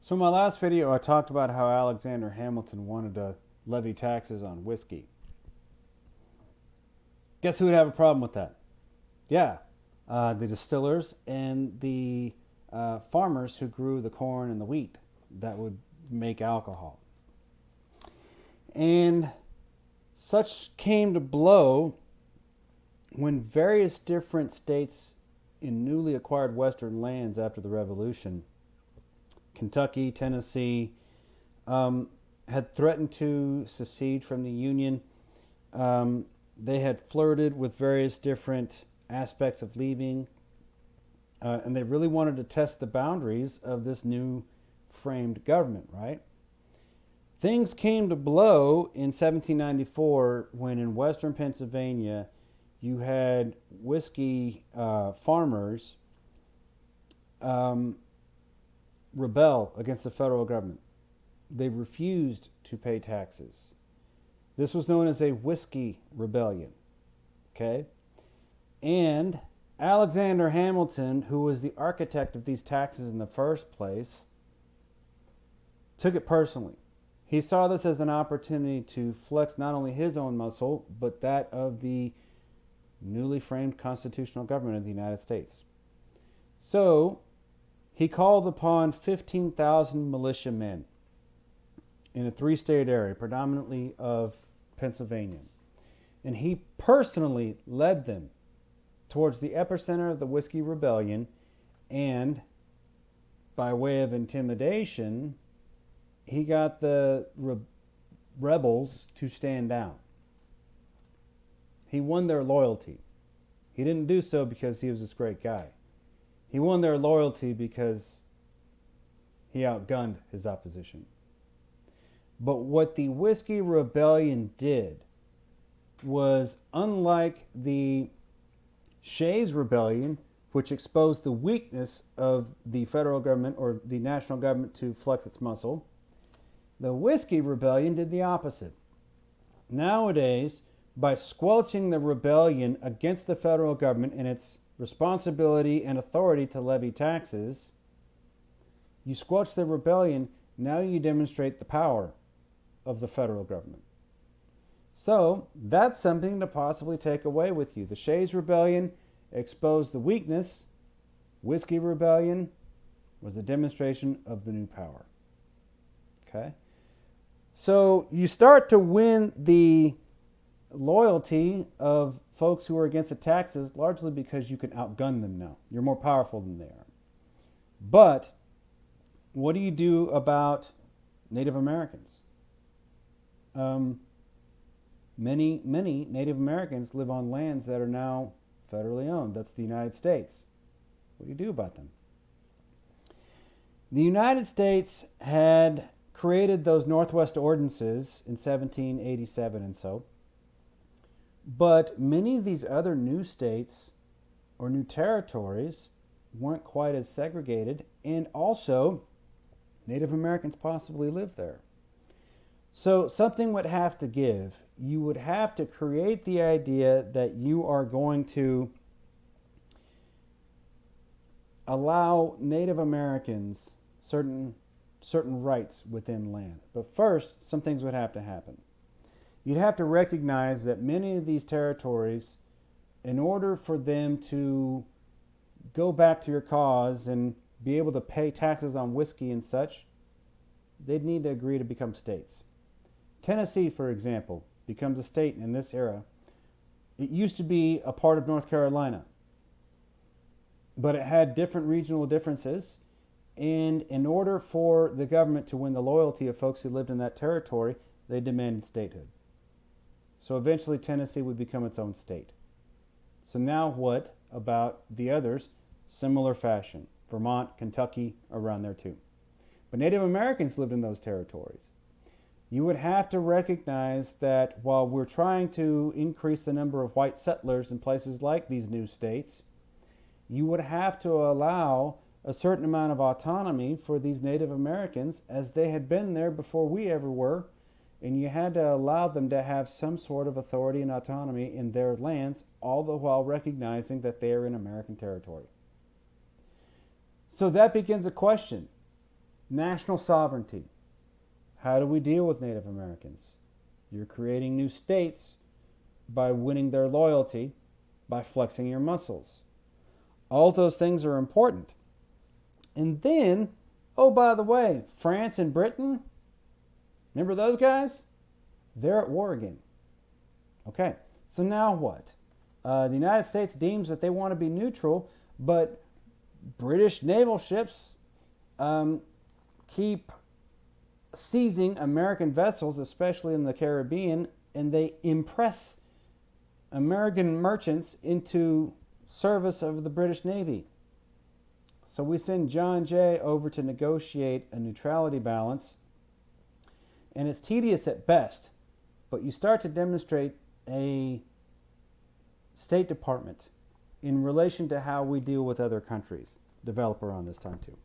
So in my last video, I talked about how Alexander Hamilton wanted to levy taxes on whiskey. Guess who would have a problem with that? Yeah, the distillers and the farmers who grew the corn and the wheat that would make alcohol. And such came to blow when various different states in newly acquired western lands after the Revolution, Kentucky, Tennessee, had threatened to secede from the Union. They had flirted with various different aspects of leaving, and they really wanted to test the boundaries of this new framed government, right? Things came to blow in 1794 when in western Pennsylvania you had whiskey farmers rebel against the federal government. They refused to pay taxes. This was known as a whiskey rebellion. Okay? And Alexander Hamilton, who was the architect of these taxes in the first place, took it personally. He saw this as an opportunity to flex not only his own muscle, but that of the newly framed constitutional government of the United States. So he called upon 15,000 militiamen in a three-state area, predominantly of Pennsylvania. And he personally led them towards the epicenter of the Whiskey Rebellion, and by way of intimidation, he got the rebels to stand down. He won their loyalty. He didn't do so because he was this great guy. He won their loyalty because he outgunned his opposition. But what the Whiskey Rebellion did was, unlike the Shays Rebellion, which exposed the weakness of the federal government or the national government to flex its muscle, the Whiskey Rebellion did the opposite. Nowadays, by squelching the rebellion against the federal government and its responsibility and authority to levy taxes, you squelch the rebellion, now you demonstrate the power of the federal government. So that's something to possibly take away with you. The Shays Rebellion exposed the weakness. Whiskey Rebellion was a demonstration of the new power. Okay? So you start to win the loyalty of folks who are against the taxes largely because you can outgun them now. You're more powerful than they are. But what do you do about Native Americans? Many Native Americans live on lands that are now federally owned. That's the United States. What do you do about them? The United States had created those Northwest Ordinances in 1787 and so. But many of these other new states or new territories weren't quite as segregated, and also Native Americans possibly lived there. So something would have to give. You would have to create the idea that you are going to allow Native Americans certain rights within land. But first, some things would have to happen. You'd have to recognize that many of these territories, in order for them to go back to your cause and be able to pay taxes on whiskey and such, they'd need to agree to become states. Tennessee, for example, becomes a state in this era. It used to be a part of North Carolina, but it had different regional differences, and in order for the government to win the loyalty of folks who lived in that territory, they demanded statehood. So eventually Tennessee would become its own state. So now what about the others? Similar fashion. Vermont, Kentucky, around there too. But Native Americans lived in those territories. You would have to recognize that while we're trying to increase the number of white settlers in places like these new states, you would have to allow a certain amount of autonomy for these Native Americans, as they had been there before we ever were, and you had to allow them to have some sort of authority and autonomy in their lands, all the while recognizing that they are in American territory. So that begins a question. National sovereignty. How do we deal with Native Americans? You're creating new states by winning their loyalty, by flexing your muscles. All those things are important. And then, oh, by the way, France and Britain, remember those guys? They're at war again. Okay, so now what? The United States deems that they want to be neutral, but British naval ships keep seizing American vessels, especially in the Caribbean, and they impress American merchants into service of the British Navy. So we send John Jay over to negotiate a neutrality balance, and it's tedious at best, but you start to demonstrate a State Department in relation to how we deal with other countries. Develop around this time too.